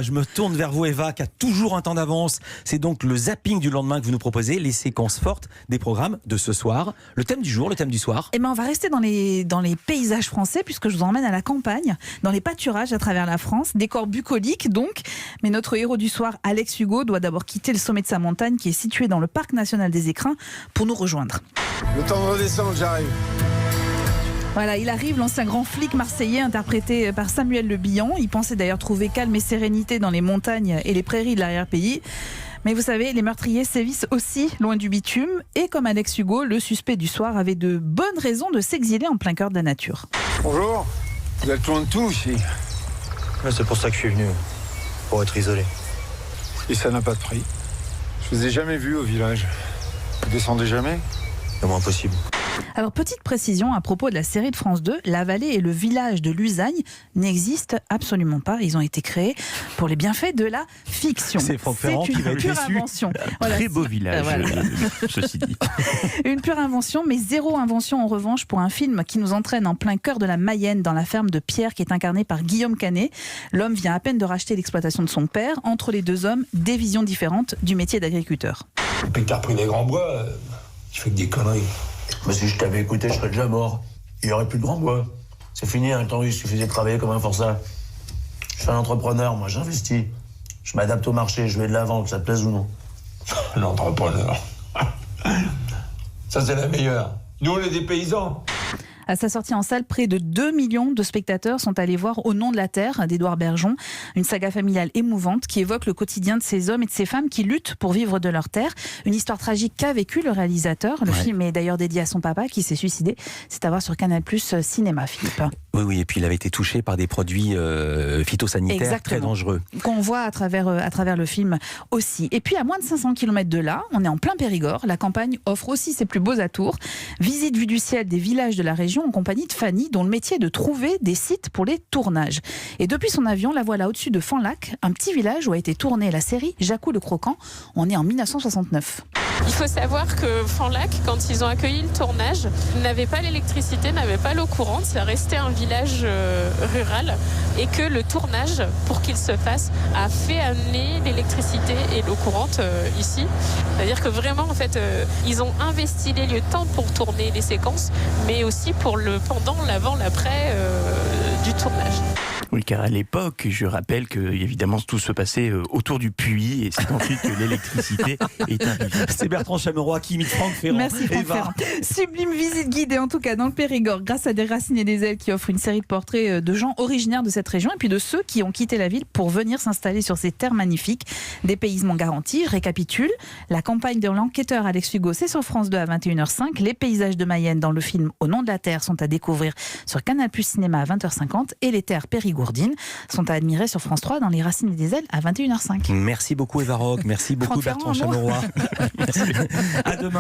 Je me tourne vers vous, Eva, qui a toujours un temps d'avance. C'est donc le zapping du lendemain que vous nous proposez, les séquences fortes des programmes de ce soir. Le thème du jour, le thème du soir. Eh ben, on va rester dans les paysages français, puisque je vous emmène à la campagne, dans les pâturages à travers la France. Décor bucolique donc. Mais notre héros du soir, Alex Hugo, doit d'abord quitter le sommet de sa montagne, qui est situé dans le parc national des Écrins, pour nous rejoindre. Le temps de redescendre, j'arrive. Voilà, il arrive, l'ancien grand flic marseillais interprété par Samuel Le Bihan. Il pensait d'ailleurs trouver calme et sérénité dans les montagnes et les prairies de l'arrière-pays. Mais vous savez, les meurtriers sévissent aussi loin du bitume. Et comme Alex Hugo, le suspect du soir avait de bonnes raisons de s'exiler en plein cœur de la nature. Bonjour. Vous êtes loin de tout ici. Ouais, c'est pour ça que je suis venu, pour être isolé. Et ça n'a pas de prix. Je vous ai jamais vu au village. Vous descendez jamais? Le moins possible. Alors, petite précision à propos de la série de France 2, la vallée et le village de Lusagne n'existent absolument pas. Ils ont été créés pour les bienfaits de la fiction. C'est Franck Ferrand qui va une être pure déçu. invention. Très beau village, ceci dit. Une pure invention, mais zéro invention en revanche pour un film qui nous entraîne en plein cœur de la Mayenne, dans la ferme de Pierre, qui est incarné par Guillaume Canet. L'homme vient à peine de racheter l'exploitation de son père. Entre les deux hommes, des visions différentes du métier d'agriculteur. Depuis que t'as repris les grands bois, tu fais que des conneries. Mais si je t'avais écouté, je serais déjà mort. Il n'y aurait plus de grand bois. C'est fini, un temps où il suffisait de travailler comme un forçat. Je suis un entrepreneur, moi j'investis. Je m'adapte au marché, je vais de l'avant, que ça te plaise ou non. L'entrepreneur. Ça, c'est la meilleure. Nous, on est des paysans. À sa sortie en salle, près de 2 millions de spectateurs sont allés voir Au nom de la terre d'Édouard Bergeon, une saga familiale émouvante qui évoque le quotidien de ces hommes et de ces femmes qui luttent pour vivre de leur terre. Une histoire tragique qu'a vécu le réalisateur. Le film est d'ailleurs dédié à son papa qui s'est suicidé. C'est à voir sur Canal+ Cinéma, Philippe. Oui, et puis il avait été touché par des produits phytosanitaires. Exactement. Très dangereux. Qu'on voit à travers le film aussi. Et puis à moins de 500 km de là, on est en plein Périgord. La campagne offre aussi ses plus beaux atours. Visite vue du ciel des villages de la région en compagnie de Fanny, dont le métier est de trouver des sites pour les tournages. Et depuis son avion, la voilà au-dessus de Fanlac, un petit village où a été tournée la série Jacou le Croquant. On est en 1969. Il faut savoir que Fanlac, quand ils ont accueilli le tournage, n'avait pas l'électricité, n'avait pas l'eau courante. Ça restait un village rural et que le tournage, pour qu'il se fasse, a fait amener l'électricité et l'eau courante ici. C'est-à-dire que vraiment, en fait, ils ont investi les lieux tant pour tourner les séquences, mais aussi pour le pendant, l'avant, l'après du tournage. Oui, car à l'époque, je rappelle que évidemment tout se passait autour du puits et c'est ensuite que l'électricité est arrivée. C'est Bertrand Chameroy qui imite Franck Ferrand. Merci Franck Eva. Ferrand. Sublime visite guidée en tout cas dans le Périgord grâce à Des Racines et des Ailes qui offre une série de portraits de gens originaires de cette région et puis de ceux qui ont quitté la ville pour venir s'installer sur ces terres magnifiques. Dépaysement garanti. Je récapitule. La campagne de l'enquêteur Alex Hugo, c'est sur France 2 à 21h05. Les paysages de Mayenne dans le film Au nom de la terre sont à découvrir sur Canal+ Cinéma à 20h50 et les terres périgourdines sont à admirer sur France 3 dans Les Racines et des Ailes à 21h05. Merci beaucoup Eva Rock, merci beaucoup Franck Bertrand Ferrand, Chameroy. À demain.